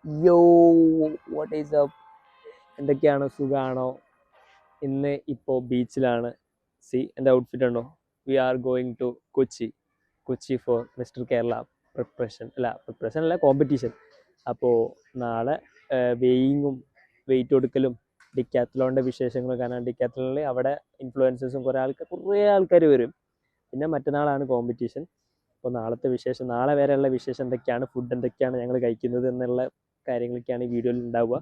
Yo, what is up? എന്തൊക്കെയാണ് സുഖാണോ? ഇന്ന് ഇപ്പോൾ ബീച്ചിലാണ്. എൻ്റെ ഔട്ട്ഫിറ്റ് ഉണ്ടോ? We are going to Kochi for Mister Kerala preparation അല്ല കോമ്പറ്റീഷൻ. അപ്പോൾ നാളെ വെയിങ്ങും വെയിറ്റ് കൊടുക്കലും ഡിക്കാത്തലോണിൻ്റെ വിശേഷങ്ങളും കാരണം ഡിക്കാത്തലോണിൽ അവിടെ ഇൻഫ്ലുവൻസേഴ്സും കുറേ ആൾക്കാർ വരും. പിന്നെ മറ്റന്നാളാണ് കോമ്പറ്റീഷൻ. അപ്പോൾ നാളത്തെ വിശേഷം, നാളെ വരെയുള്ള വിശേഷം എന്തൊക്കെയാണ്, ഫുഡ് എന്തൊക്കെയാണ് ഞങ്ങൾ കഴിക്കുന്നത് എന്നുള്ള കാര്യങ്ങളൊക്കെയാണ് ഈ വീഡിയോയിൽ ഉണ്ടാവുക.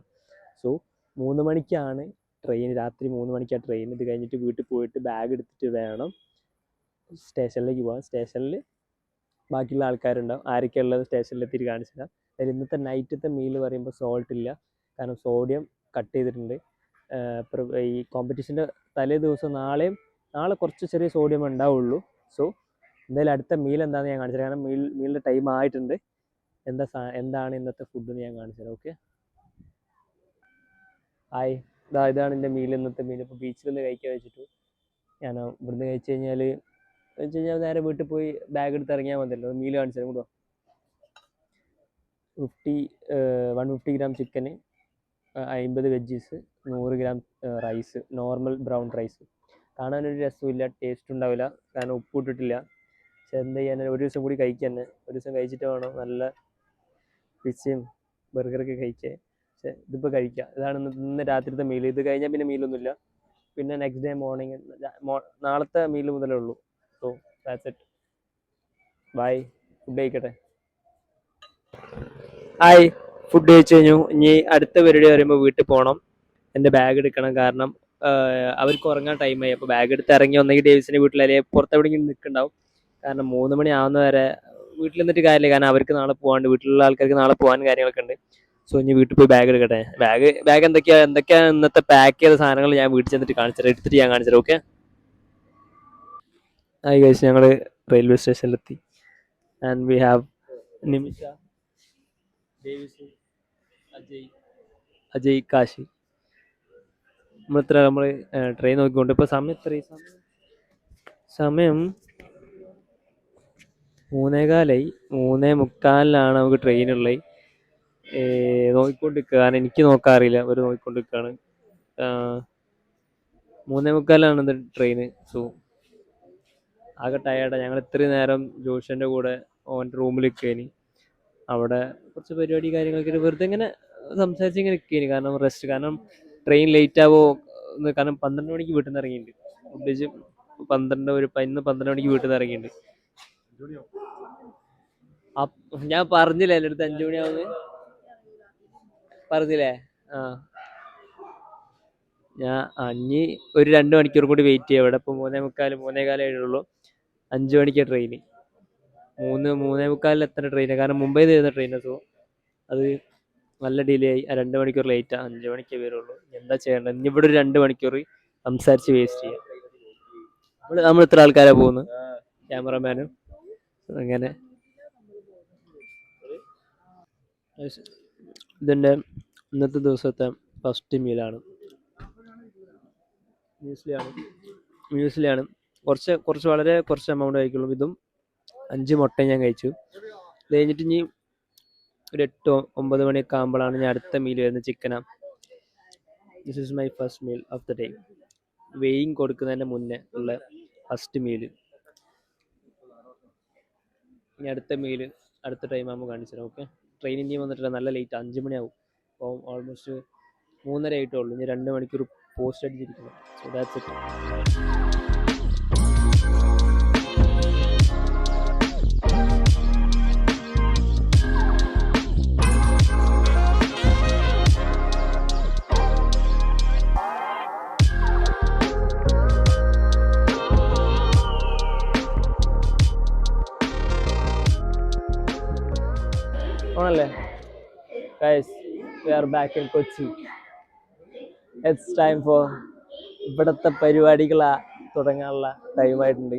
സോ 3 മണിക്കാണ് ട്രെയിൻ, രാത്രി 3 മണിക്കാണ് ട്രെയിൻ. ഇത് കഴിഞ്ഞിട്ട് വീട്ടിൽ പോയിട്ട് ബാഗ് എടുത്തിട്ട് വേണം സ്റ്റേഷനിലേക്ക് പോകാൻ. സ്റ്റേഷനിൽ ബാക്കിയുള്ള ആൾക്കാരുണ്ടാവും. ആരൊക്കെ ഉള്ളത് സ്റ്റേഷനിൽ എത്തിയിട്ട് കാണിച്ചില്ല. അതിൽ ഇന്നത്തെ നൈറ്റത്തെ മീൽ പറയുമ്പോൾ സോൾട്ട് ഇല്ല, കാരണം സോഡിയം കട്ട് ചെയ്തിട്ടുണ്ട്. ഈ കോമ്പറ്റീഷൻ്റെ തലേ ദിവസം നാളെ കുറച്ച് ചെറിയ സോഡിയം ഉണ്ടാവുള്ളൂ. സോ എന്തായാലും അടുത്ത മീൽ എന്താണെന്ന് ഞാൻ കാണിച്ചു തരാം, കാരണം മീലിൻ്റെ ടൈം ആയിട്ടുണ്ട്. എന്താണ് ഇന്നത്തെ ഫുഡെന്ന് ഞാൻ കാണിച്ചു തരാം. ഓക്കെ, ഇതാണ് എൻ്റെ മീൽ, ഇന്നത്തെ മീൽ. ഇപ്പോൾ ബീച്ചിൽ നിന്ന് കഴിക്കാൻ വെച്ചിട്ടു. ഞാൻ ഇവിടുന്ന് കഴിച്ച് കഴിഞ്ഞാൽ നേരെ വീട്ടിൽ പോയി ബാഗ് എടുത്ത് ഇറങ്ങിയാൽ മതിയല്ലോ. മീൽ കാണിച്ചു തരാം. കൂട്ടോ, 150 ഗ്രാം ചിക്കന്, 50 veggies, 100 gram rice, normal brown rice. കാണാനൊരു രസമില്ല, ടേസ്റ്റ് ഉണ്ടാവില്ല, കാരണം ഉപ്പ് ഇട്ടിട്ടില്ല. പക്ഷെ എന്ത് ചെയ്യാൻ, ഒരു ദിവസം കൂടി കഴിക്കാൻ തന്നെ. ഒരു ദിവസം കഴിച്ചിട്ട് വേണം നല്ല പിzzയും ബർഗറൊക്കെ കഴിക്കാൻ. പക്ഷെ ഇതിപ്പോൾ കഴിക്കാം. ഇതാണ് ഇന്ന് രാത്രിത്തെ മീൽ. ഇത് കഴിഞ്ഞാൽ പിന്നെ മീലൊന്നുമില്ല. പിന്നെ നെക്സ്റ്റ് ഡേ മോർണിംഗ് നാളത്തെ മീൽ മുതലേ ഉള്ളൂ. So that's it. Bye. Food കഴിക്കട്ടെ. ഫുഡ് കഴിച്ചു കഴിഞ്ഞു. ഇനി അടുത്ത പരിപാടി പറയുമ്പോൾ വീട്ടിൽ പോകണം, എൻ്റെ ബാഗ് എടുക്കണം. കാരണം അവർക്ക് ഉറങ്ങാൻ ടൈമായി. അപ്പോൾ ബാഗ് എടുത്ത് ഇറങ്ങി ഒന്നെങ്കിൽ ഡേവിസിൻ്റെ വീട്ടിൽ അല്ലെങ്കിൽ പുറത്തെവിടെയെങ്കിലും നിൽക്കുന്നുണ്ടാവും. കാരണം 3 മണി ആവുന്നവരെ വീട്ടിൽ നിന്നിട്ട് കാര്യമില്ല, കാരണം അവർക്ക് നാളെ പോകാണ്ട്, വീട്ടിലുള്ള ആൾക്കാർക്ക് നാളെ പോകാൻ കാര്യങ്ങളൊക്കെ ഉണ്ട്. സോ ഇനി വീട്ടിൽ പോയി ബാഗ് എടുക്കട്ടെ. ബാഗ് എന്തൊക്കെയാണ് ഇന്നത്തെ പാക്ക് ചെയ്ത സാധനങ്ങൾ ഞാൻ വീട്ടിൽ ചെന്നിട്ട് എടുത്തിട്ട് ഞാൻ കാണിച്ചുതരാം. ഓക്കെ, ഗൈസ്, ഞങ്ങൾ റെയിൽവേ സ്റ്റേഷനിലെത്തി. And we have Nimisha, Davis, Ajay, Kashi. നമ്മൾ ട്രെയിൻ നോക്കിക്കൊണ്ട് ഇപ്പോൾ സമയം 3:15. 3:45 നമുക്ക് ട്രെയിനുള്ളത്. നോക്കിക്കൊണ്ടിരിക്കുക, കാരണം എനിക്ക് നോക്കാറില്ല, അവർ നോക്കിക്കൊണ്ടിരിക്കുകയാണ്. 3:45 ഇത് ട്രെയിന്. സോ ആകെ ടയേർഡാണ്. ഞങ്ങൾ ഇത്രയും നേരം ജോഷൻ്റെ കൂടെ ഓൻ്റെ റൂമിൽ നിൽക്കുകയാണ്. അവിടെ കുറച്ച് പരിപാടി കാര്യങ്ങളൊക്കെ വെറുതെ ഇങ്ങനെ സംസാരിച്ച് ഇങ്ങനെ നിൽക്കുകയാണ്, കാരണം റെസ്റ്റ്. കാരണം ട്രെയിൻ ലേറ്റ് ആവോ, കാരണം 12 മണിക്ക് വീട്ടിൽ നിന്ന് ഇറങ്ങിയിട്ടുണ്ട്. ഉദ്ദേശിച്ച് ഇന്ന് 12 മണിക്ക് വീട്ടിൽ നിന്ന് ഇറങ്ങിയിട്ടുണ്ട്. ഞാൻ പറഞ്ഞില്ലേ എൻ്റെ അടുത്ത് 5 മണിയാവുമെന്ന് പറഞ്ഞില്ലേ? ഞാൻ ഇനി ഒരു 2 മണിക്കൂർ കൂടി വെയിറ്റ് ചെയ്യാം ഇവിടെ. ഇപ്പോൾ 3:45 ആയിട്ടുള്ളൂ. 5 മണിക്കാണ് ട്രെയിന്. 3:45 എത്തേണ്ട ട്രെയിനാണ്, കാരണം മുംബൈ തരുന്ന ട്രെയിനാണ്. സോ അത് നല്ല ഡിലേ ആയി. 2 മണിക്കൂർ ലേറ്റാണ്. 5 മണിക്കേ വരുള്ളൂ. എന്താ ചെയ്യേണ്ടത്? ഇനി ഇവിടെ ഒരു 2 മണിക്കൂർ സംസാരിച്ച് വേസ്റ്റ് ചെയ്യാം. നമ്മൾ ഇത്ര ആൾക്കാരാണ് പോകുന്നത്, ക്യാമറമാനും. അങ്ങനെ ഇതിൻ്റെ ഇന്നത്തെ ദിവസത്തെ ഫസ്റ്റ് മീലാണ്. മ്യൂസിലാണ്. വളരെ കുറച്ച് എമൗണ്ട് കഴിക്കുള്ളൂ. ഇതും 5 മുട്ട ഞാൻ കഴിച്ചു. ഇത് കഴിഞ്ഞിട്ട് ഇനി ഒരു 8-9 മണിയൊക്കെ ആകുമ്പോഴാണ് ഞാൻ അടുത്ത മീൽ വരുന്നത്, ചിക്കനാണ്. This is my first meal of the day. Weighing കൊടുക്കുന്നതിൻ്റെ മുന്നേ ഉള്ള ഫസ്റ്റ് മീല്. ഇനി അടുത്ത മീല് അടുത്ത ടൈം ആകുമ്പോൾ കാണിച്ചു തരാം. ഓക്കെ, ട്രെയിൻ ഇനിയും വന്നിട്ടില്ല, നല്ല ലേറ്റ്, 5 മണിയാവും. അപ്പോൾ ഓൾമോസ്റ്റ് 3:30 ആയിട്ടുള്ളൂ. ഇനി 2 മണിക്കൂർ പോസ്റ്റ് അടിച്ചിരിക്കുന്നു. So that's it. ആണല്ലേ guys, we are back in Kochi. It's time for ഇവിടുത്തെ പരിപാടികൾ തുടങ്ങാനുള്ള ടൈമായിട്ടുണ്ട്.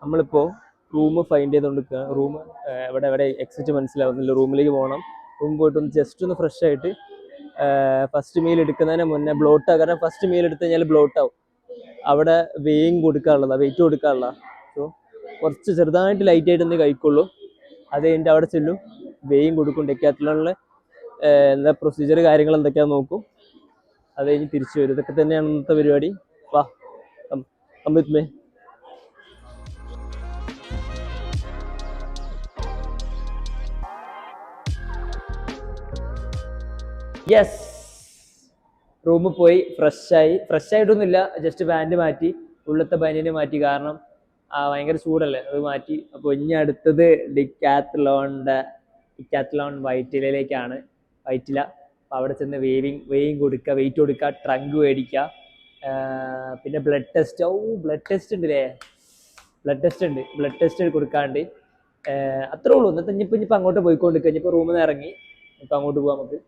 നമ്മളിപ്പോൾ റൂം ഫൈൻഡ് ചെയ്തുകൊണ്ടിരിക്കുക. റൂം എവിടെ എക്സിറ്റ് മനസ്സിലാവുന്നില്ല. റൂമിലേക്ക് പോകണം. റൂം പോയിട്ട് ജസ്റ്റ് ഒന്ന് ഫ്രഷ് ആയിട്ട് ഫസ്റ്റ് മീൽ എടുക്കുന്നതിന് മുന്നേ ബ്ലോട്ടാണ്, കാരണം ഫസ്റ്റ് മീൽ എടുത്തു കഴിഞ്ഞാൽ ബ്ലോട്ടാവും. അവിടെ വെയിങ് കൊടുക്കാനുള്ളതാണ്, വെയിറ്റ് കൊടുക്കാനുള്ളതാണ്. സോ കുറച്ച് ചെറുതായിട്ട് ലൈറ്റായിട്ട് എന്തെങ്കിലും കഴിക്കുള്ളൂ. അത് കഴിഞ്ഞിട്ട് അവിടെ ചെല്ലും, വെയിങ് കൊടുക്കും. ഡെക്കാത്തലോണിൽ എന്താ പ്രൊസീജിയർ കാര്യങ്ങൾ എന്തൊക്കെയാണെന്ന് നോക്കും. അത് കഴിഞ്ഞ് തിരിച്ചു വരും. ഇതൊക്കെ തന്നെയാണ് ഇന്നത്തെ പരിപാടി. വാ come with me. യെസ്, റൂമിൽ പോയി ഫ്രഷ് ആയിട്ടൊന്നുമില്ല, ജസ്റ്റ് പാൻറ് മാറ്റി, ഉള്ളത്തെ ബനിയന് മാറ്റി, കാരണം ഭയങ്കര ചൂടല്ലേ, അത് മാറ്റി. അപ്പോൾ ഇനി അടുത്തത് ഡിക്കാത്ലോൺ വൈറ്റിലയിലേക്കാണ്. വൈറ്റില. അപ്പോൾ അവിടെ ചെന്ന് വെയിറ്റ് കൊടുക്കുക, ട്രങ്ക് മേടിക്കുക, പിന്നെ ബ്ലഡ് ടെസ്റ്റ്. ബ്ലഡ് ടെസ്റ്റ് ഉണ്ടല്ലേ, ബ്ലഡ് ടെസ്റ്റ് കൊടുക്കാണ്ട്. അത്രേ ഉള്ളൂ. എന്നിട്ട് ഇനിയിപ്പോൾ അങ്ങോട്ട് പോയിക്കൊണ്ടിരിക്കുക. ഇനിയിപ്പോൾ റൂമിൽ നിന്ന് ഇറങ്ങി ഇപ്പം അങ്ങോട്ട് പോകാം നമുക്ക്.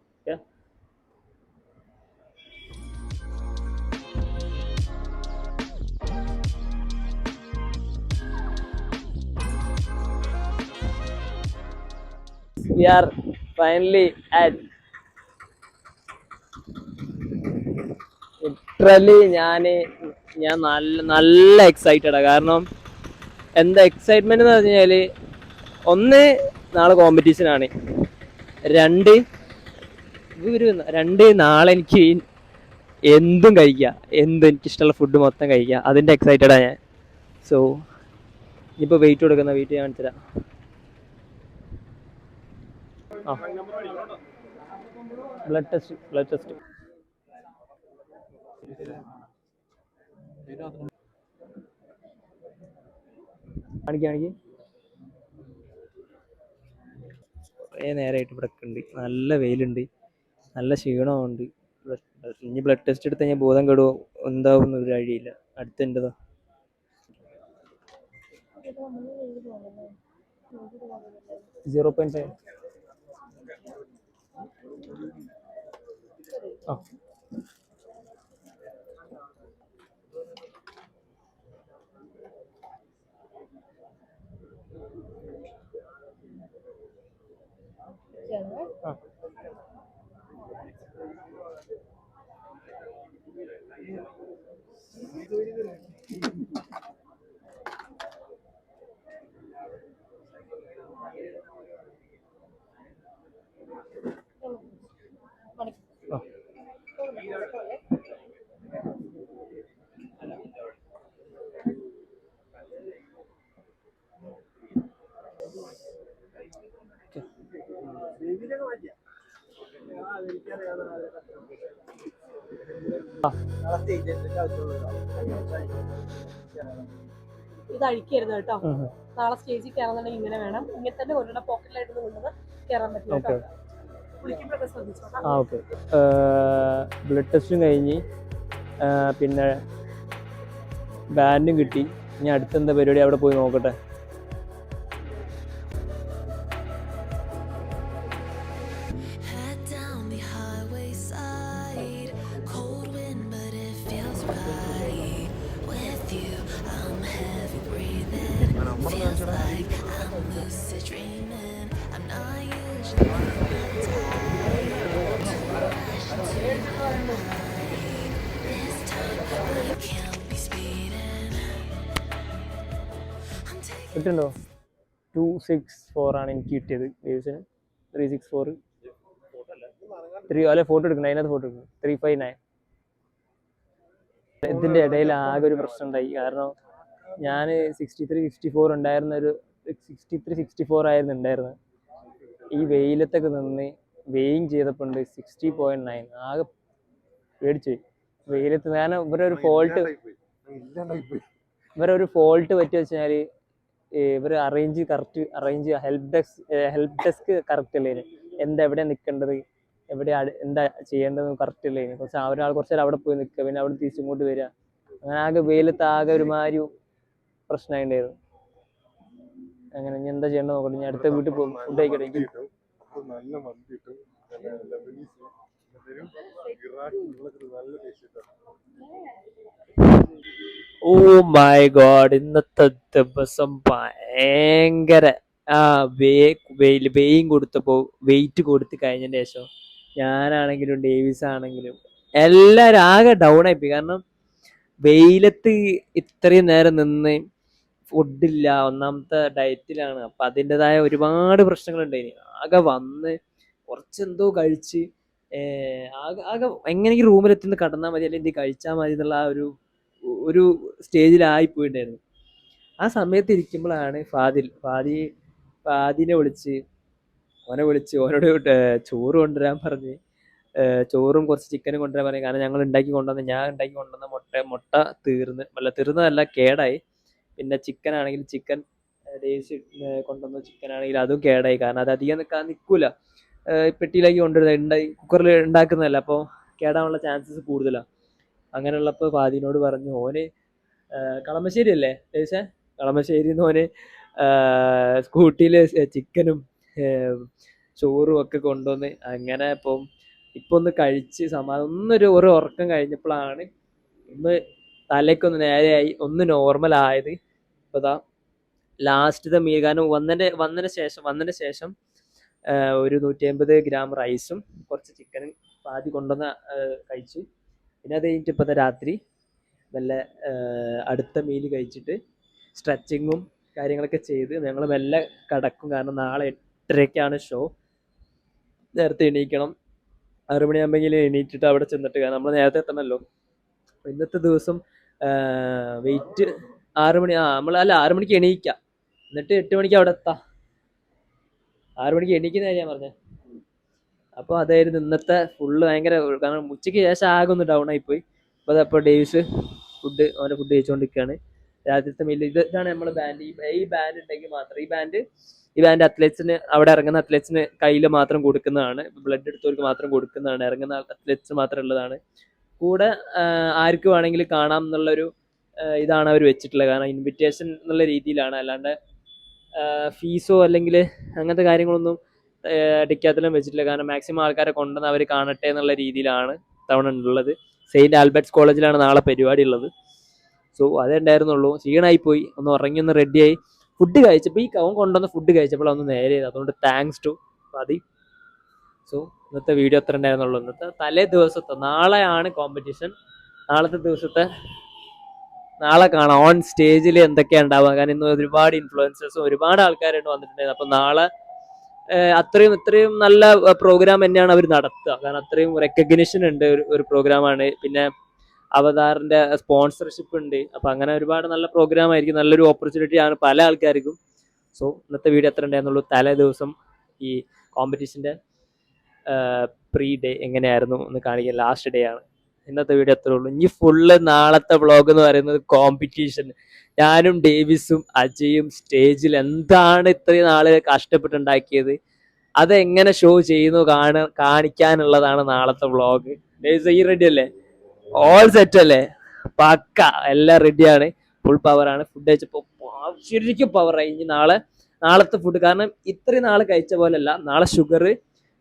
We are finally at literally ഞാൻ നല്ല എക്സൈറ്റഡാണ്. കാരണം എന്താ എക്സൈറ്റ്മെന്റ് എന്ന് പറഞ്ഞു കഴിഞ്ഞാൽ, ഒന്ന് നാളെ കോമ്പറ്റീഷനാണ്, രണ്ട് നാളെ എനിക്ക് എന്തും കഴിക്കാം, എനിക്കിഷ്ടമുള്ള ഫുഡ് മൊത്തം കഴിക്കാം. അതിൻ്റെ എക്സൈറ്റഡാണ് ഞാൻ. സോ ഇനിയിപ്പോൾ വെയിറ്റ് ഞാൻ കാണിച്ചു തരാം. ബ്ലഡ് ടെസ്റ്റ് കാണിക്ക്. കുറേ നേരമായിട്ട് ഇവിടെ ഉണ്ട്, നല്ല വെയിലുണ്ട്, നല്ല ക്ഷീണമുണ്ട്. ഇനി ബ്ലഡ് ടെസ്റ്റ് എടുത്ത് കഴിഞ്ഞാൽ ബോധം കെടുവോ എന്താവും ഒരു കഴിയില്ല. അടുത്തെൻ്റെതാ 0.5. ഇത് അഴിക്കരുത് കേട്ടോ. നാളെ സ്റ്റേജിൽ കയറുന്നുണ്ടെങ്കിൽ ഇങ്ങനെ വേണം, ഇങ്ങനെ തന്നെ ഒരെണ്ണം പോക്കറ്റിലായിട്ട് കൊണ്ടുവന്ന് കയറാൻ പറ്റും കേട്ടോ. കുളിക്കുമ്പോഴൊക്കെ ശ്രദ്ധിച്ചോളാം. ഓക്കെ. ബ്ലഡ് ടെസ്റ്റും കഴിഞ്ഞ് പിന്നെ ബാൻഡും കിട്ടി. ഇനി അടുത്തെന്താ പരിപാടി അവിടെ പോയി നോക്കട്ടെ. കിട്ടുന്നുണ്ടോ? 264 ആണ് എനിക്ക് കിട്ടിയത്. വേവ്സിന് 364 അല്ലെ, ഫോട്ടോ എടുക്കണം, അതിനകത്ത് ഫോട്ടോ എടുക്കണം. 359. ഇതിൻ്റെ ഇടയിൽ ആകെ ഒരു പ്രശ്നം ഉണ്ടായി. കാരണം ഞാൻ 63-64 ഉണ്ടായിരുന്ന ഒരു 63-64 ആയിരുന്നു ഉണ്ടായിരുന്നത്. ഈ വെയിലത്തൊക്കെ നിന്ന് വെയിങ് ചെയ്തപ്പോൾ ഉണ്ട് 60.9. ആകെ പേടിച്ചു വെയിലത്ത്. കാരണം ഇവരൊരു ഫോൾട്ട് പറ്റി വെച്ചാൽ ഇവർ ഹെൽപ്പ് ഡെസ്ക് കറക്റ്റ് അല്ലേ, എവിടെ നിൽക്കേണ്ടത്, എന്താ ചെയ്യേണ്ടത് കറക്റ്റ് അല്ലേ. ഒരാൾ കുറച്ച് നേരം അവിടെ പോയി നിൽക്കുക, പിന്നെ അവിടെ തിരിച്ചിങ്ങോട്ട് വരിക. അങ്ങനെ ആകെ വെയിലത്ത് ആകെ ഒരുമാതിരി പ്രശ്നമായിട്ടുണ്ടായിരുന്നു. അങ്ങനെ ഇനി എന്താ ചെയ്യേണ്ടത് നോക്കട്ടെ. ഞാൻ അടുത്ത വീട്ടിൽ പോകും, ഫുഡ് കഴിക്കട്ടെ. ഓ മൈ ഗോഡ്, ഇന്നത്തെ ദിവസം ഭയങ്കര വെയിൻ കൊടുത്തപ്പോൾ വെയിറ്റ് കൊടുത്ത് കഴിഞ്ഞതിന് ശേഷം ഞാനാണെങ്കിലും ഡേവിസ് ആണെങ്കിലും എല്ലാവരും ആകെ ഡൗൺ ആയിപ്പോയി. കാരണം വെയിലത്ത് ഇത്രയും നേരം നിന്ന് ഫുഡില്ല, ഒന്നാമത്തെ ഡയറ്റിലാണ്. അപ്പം അതിൻ്റെതായ ഒരുപാട് പ്രശ്നങ്ങളുണ്ടായിന്. ആകെ വന്ന് കുറച്ചെന്തോ കഴിച്ച് ആകെ ആകെ എങ്ങനെയെങ്കിലും റൂമിലെത്തുന്ന കടന്നാൽ മതി അല്ലെങ്കിൽ എന്തെങ്കിലും കഴിച്ചാൽ മതി എന്നുള്ള ആ ഒരു സ്റ്റേജിലായി പോയിട്ടുണ്ടായിരുന്നു. ആ സമയത്ത് ഇരിക്കുമ്പോഴാണ് ഫാദിനെ വിളിച്ച് ഓനോട് ചോറ് കൊണ്ടുവരാൻ പറഞ്ഞ് ചോറും കുറച്ച് ചിക്കനും കൊണ്ടുവരാൻ പറഞ്ഞു. കാരണം ഞാൻ ഉണ്ടാക്കി കൊണ്ടുവന്ന മുട്ട തീർന്നതല്ല, കേടായി. പിന്നെ ചിക്കൻ ആണെങ്കിൽ ഡേയ്സ് കൊണ്ടുവന്ന ചിക്കൻ ആണെങ്കിൽ അതും കേടായി. കാരണം അത് അധികം നിൽക്കൂല, പെട്ടിയിലേക്ക് കൊണ്ടുവരുന്നത് കുക്കറിൽ ഉണ്ടാക്കുന്നതല്ല, അപ്പോൾ കേടാവാനുള്ള ചാൻസസ് കൂടുതലാണ്. അങ്ങനെയുള്ളപ്പോൾ ഫാദിനോട് പറഞ്ഞു, ഓന് കളമശ്ശേരി അല്ലേ ഡേയ്സേ, കളമശ്ശേരിന്ന് ഓന് സ്കൂട്ടിയിൽ ചിക്കനും ചോറും ഒക്കെ കൊണ്ടുവന്ന് അങ്ങനെ ഇപ്പൊ ഒന്ന് കഴിച്ച് ഒരു ഉറക്കം കഴിഞ്ഞപ്പോഴാണ് ഒന്ന് തലയ്ക്കൊന്ന് നേരെയായി, ഒന്ന് നോർമൽ ആയത്. ഇപ്പൊ ദാ ലാസ്റ്റത്തെ മീൽ, കാരണം വന്നതിന് ശേഷം ഒരു 150 ഗ്രാം റൈസും കുറച്ച് ചിക്കനും പാതി കൊണ്ടുവന്ന് കഴിച്ചു. പിന്നെ അത് കഴിഞ്ഞിട്ട് ഇപ്പോഴത്തെ രാത്രി മെല്ലെ അടുത്ത മീൽ കഴിച്ചിട്ട് സ്ട്രെച്ചിങ്ങും കാര്യങ്ങളൊക്കെ ചെയ്ത് ഞങ്ങൾ മെല്ലെ കിടക്കും. കാരണം നാളെ 8:30ക്കാണ് ഷോ. നേരത്തെ എണീക്കണം, 6 മണിയാകുമ്പോഴെങ്കിലും എണീറ്റിട്ട് അവിടെ ചെന്നിട്ട്, കാരണം നമ്മൾ നേരത്തെ എത്തണമല്ലോ. ഇന്നത്തെ ദിവസം വെയിറ്റ് 6 മണിക്ക് എണീക്കാം, എന്നിട്ട് 8 മണിക്ക് അവിടെ എത്താം. 6 മണിക്ക് എണീക്കുന്ന കാര്യം പറഞ്ഞേ. അപ്പോൾ അതായിരുന്നു ഇന്നത്തെ ഫുള്ള് ഭയങ്കര, കാരണം ഉച്ചയ്ക്ക് ശേഷം ആകെ ഒന്ന് ഡൗൺ ആയിപ്പോയി. അപ്പോൾ ഡേയ്സ് അവൻ്റെ ഫുഡ് കഴിച്ചുകൊണ്ടിരിക്കുകയാണ്. രാജ്യത്തെ മീൽ ഇതാണ് നമ്മുടെ ബാൻഡ്. ഈ ബാൻഡ് ഉണ്ടെങ്കിൽ മാത്രം, ഈ ബാൻഡ് അത്ലറ്റ്സിന്, അവിടെ ഇറങ്ങുന്ന അത്ലറ്റ്സിന് കയ്യിൽ മാത്രം കൊടുക്കുന്നതാണ്, ബ്ലഡ് എടുത്തവർക്ക് മാത്രം കൊടുക്കുന്നതാണ്, ഇറങ്ങുന്ന അത്ലറ്റ്സ് മാത്രം ഉള്ളതാണ്. കൂടെ ആർക്ക് വേണമെങ്കിലും കാണാം എന്നുള്ളൊരു ഇതാണ് അവർ വെച്ചിട്ടുള്ളത്. കാരണം ഇൻവിറ്റേഷൻ എന്നുള്ള രീതിയിലാണ്, അല്ലാണ്ട് ഫീസോ അല്ലെങ്കിൽ അങ്ങനത്തെ കാര്യങ്ങളൊന്നും ഡിക്കാത്തലും വെച്ചിട്ടില്ല. കാരണം മാക്സിമം ആൾക്കാരെ കൊണ്ടുവന്ന് അവർ കാണട്ടെ എന്നുള്ള രീതിയിലാണ് തവണ ഉള്ളത്. സെയിൻറ്റ് ആൽബർട്ട്സ് കോളേജിലാണ് നാളെ പരിപാടി ഉള്ളത്. സോ അതേ ഉണ്ടായിരുന്നുള്ളൂ. ക്ഷീണമായിപ്പോയി, ഒന്ന് ഉറങ്ങി ഒന്ന് റെഡിയായി. ഫുഡ് കഴിച്ചപ്പോൾ അവൻ കൊണ്ടുവന്ന ഫുഡ് കഴിച്ചപ്പോൾ ഒന്ന് നേരെ ചെയ്ത്, അതുകൊണ്ട് താങ്ക്സ് ടു മതി. സോ ഇന്നത്തെ വീഡിയോ അത്ര ഉണ്ടായിരുന്നുള്ളൂ. ഇന്നത്തെ തലേ ദിവസത്തെ, നാളെയാണ് കോമ്പറ്റീഷൻ. നാളെ കാണാം ഓൺ സ്റ്റേജിൽ എന്തൊക്കെയാണ് ഉണ്ടാവുക. കാരണം ഇന്ന് ഒരുപാട് ഇൻഫ്ലുവൻസേഴ്സും ഒരുപാട് ആൾക്കാരായിട്ട് വന്നിട്ടുണ്ടായിരുന്നു. അപ്പം നാളെ ഇത്രയും നല്ല പ്രോഗ്രാം തന്നെയാണ് അവർ നടത്തുക. കാരണം അത്രയും റെക്കഗ്നിഷൻ ഉണ്ട്, ഒരു പ്രോഗ്രാമാണ്. പിന്നെ അവതാറിന്റെ സ്പോൺസർഷിപ്പ് ഉണ്ട്. അപ്പം അങ്ങനെ ഒരുപാട് നല്ല പ്രോഗ്രാം ആയിരിക്കും, നല്ലൊരു ഓപ്പർച്യൂണിറ്റി ആണ് പല ആൾക്കാർക്കും. സോ ഇന്നത്തെ വീഡിയോ എത്ര ഉണ്ടായിരുന്നുള്ളൂ. തലേ ദിവസം ഈ കോമ്പറ്റീഷൻ്റെ പ്രീ ഡേ എങ്ങനെയായിരുന്നു എന്ന് കാണിക്കാൻ ലാസ്റ്റ് ഡേ ആണ്. ഇന്നത്തെ വീഡിയോ എത്രേ ഉള്ളൂ. ഇനി ഫുള്ള് നാളത്തെ വ്ളോഗ് എന്ന് പറയുന്നത് കോമ്പറ്റീഷൻ. ഞാനും ഡേവിസും അജയും സ്റ്റേജിൽ എന്താണ് ഇത്രയും നാള് കഷ്ടപ്പെട്ടുണ്ടാക്കിയത്, അതെങ്ങനെ ഷോ ചെയ്യുന്നു കാണിക്കാനുള്ളതാണ് നാളത്തെ വ്ളോഗ്. ഡേവിസ് ഈ റെഡി അല്ലേ? ഓൾ സെറ്റ് അല്ലേ? പക്ക, എല്ലാം റെഡിയാണ്, ഫുൾ പവറാണ്. ഫുഡ് കഴിച്ചപ്പോൾ ശരിക്കും പവറായി. ഇനി നാളത്തെ ഫുഡ്, കാരണം ഇത്രയും നാൾ കഴിച്ച പോലെയല്ല, നാളെ ഷുഗർ,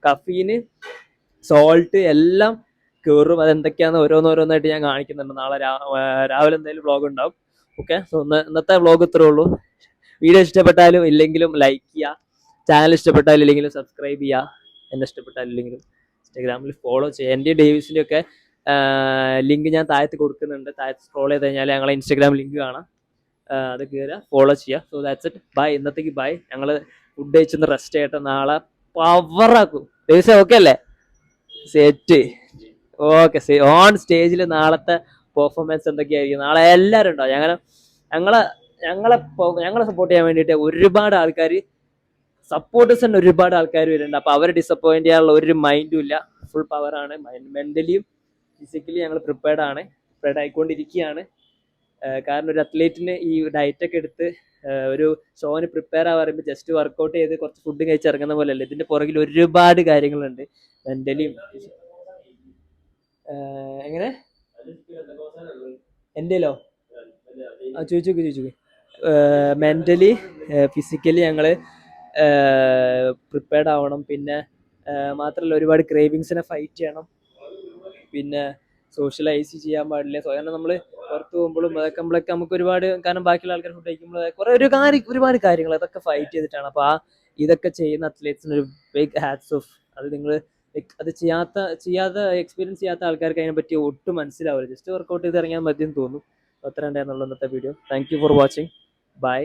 കഫീന്, സോൾട്ട് എല്ലാം കയറും. അതെന്തൊക്കെയാണെന്ന് ഓരോന്നായിട്ട് ഞാൻ കാണിക്കുന്നുണ്ട്. നാളെ രാവിലെ എന്തായാലും വ്ളോഗ് ഉണ്ടാവും. ഓക്കെ, സോ ഇന്നത്തെ വ്ളോഗ് ഇത്രേ ഉള്ളൂ. വീഡിയോ ഇഷ്ടപ്പെട്ടാലും ഇല്ലെങ്കിലും ലൈക്ക് ചെയ്യുക, ചാനൽ ഇഷ്ടപ്പെട്ടാലും ഇല്ലെങ്കിലും സബ്സ്ക്രൈബ് ചെയ്യുക, എന്നെ ഇഷ്ടപ്പെട്ടാലും ഇല്ലെങ്കിലും ഇൻസ്റ്റാഗ്രാമിൽ ഫോളോ ചെയ്യുക. എൻ്റെ ഡേവിസിൻ്റെ ഒക്കെ ലിങ്ക് ഞാൻ താഴത്ത് കൊടുക്കുന്നുണ്ട്. താഴത്ത് സ്ക്രോൾ ചെയ്ത് കഴിഞ്ഞാൽ ഞങ്ങളെ ഇൻസ്റ്റാഗ്രാം ലിങ്ക് കാണാം, അത് കയറുക, ഫോളോ ചെയ്യുക. So that's it, bye. ഇന്നത്തേക്ക് ബൈ. ഞങ്ങൾ ഫുഡ് കഴിച്ചൊന്ന് റെസ്റ്റ് ചെയ്യട്ടെ, നാളെ പവറാക്കും. ഡേവിസ് ഓക്കെ അല്ലേ? സെറ്റ്. ഓക്കെ, ഓൺ സ്റ്റേജിൽ നാളത്തെ പെർഫോമൻസ് എന്തൊക്കെയായിരിക്കും, നാളെ എല്ലാവരും ഉണ്ടാവും. ഞങ്ങളെ സപ്പോർട്ട് ചെയ്യാൻ വേണ്ടിയിട്ട് ഒരുപാട് ആൾക്കാർ, സപ്പോർട്ടേഴ്സ് തന്നെ ഒരുപാട് ആൾക്കാർ വരുന്നുണ്ട്. അപ്പോൾ അവരെ ഡിസപ്പോയിന്റ് ചെയ്യാനുള്ള ഒരു മൈൻഡും ഇല്ല. ഫുൾ പവറാണ്. മെന്റലിയും ഫിസിക്കലി ഞങ്ങൾ പ്രിപ്പയർഡ് ആയിക്കൊണ്ടിരിക്കുകയാണ്. കാരണം ഒരു അത്ലറ്റിന് ഈ ഡയറ്റൊക്കെ എടുത്ത് ഒരു ഷോന് പ്രിപ്പയർ ആവാൻ പറയുമ്പോൾ ജസ്റ്റ് വർക്കൗട്ട് ചെയ്ത് കുറച്ച് ഫുഡ് കഴിച്ച് ഇറങ്ങുന്ന പോലെയല്ല. ഇതിന്റെ പുറകിൽ ഒരുപാട് കാര്യങ്ങളുണ്ട്. മെന്റലിയും എങ്ങനെ എൻ്റെലോ ചോദിച്ചു മെന്റലി ഫിസിക്കലി ഞങ്ങൾ പ്രിപ്പയർഡ് ആവണം. പിന്നെ മാത്രമല്ല ഒരുപാട് ക്രേവിങ്സിനെ ഫൈറ്റ് ചെയ്യണം. പിന്നെ സോഷ്യലൈസ് ചെയ്യാൻ പാടില്ല. കാരണം നമ്മൾ പുറത്ത് പോകുമ്പോഴും അതൊക്കെ നമുക്ക് ഒരുപാട്, കാരണം ബാക്കിയുള്ള ആൾക്കാർ ഫുഡ് കഴിക്കുമ്പോൾ ഒരുപാട് കാര്യങ്ങൾ അതൊക്കെ ഫൈറ്റ് ചെയ്തിട്ടാണ്. അപ്പോൾ ഇതൊക്കെ ചെയ്യുന്ന അത്ലറ്റ്സിന് ഒരു ബിഗ് ഹാറ്റ്സ് ഓഫ്. അത് നിങ്ങൾ അത് ചെയ്യാതെ എക്സ്പീരിയൻസ് ചെയ്യാത്ത ആൾക്കാർക്ക് അതിനെ പറ്റി ഒട്ടും മനസ്സിലാവില്ല. ജസ്റ്റ് വർക്കൗട്ട് ചെയ്ത് ഇറങ്ങിയാൽ മതി എന്ന് തോന്നും. അത്ര ഉണ്ടായിരുന്നുള്ളൂ ഇന്നത്തെ video. Thank you for watching. By.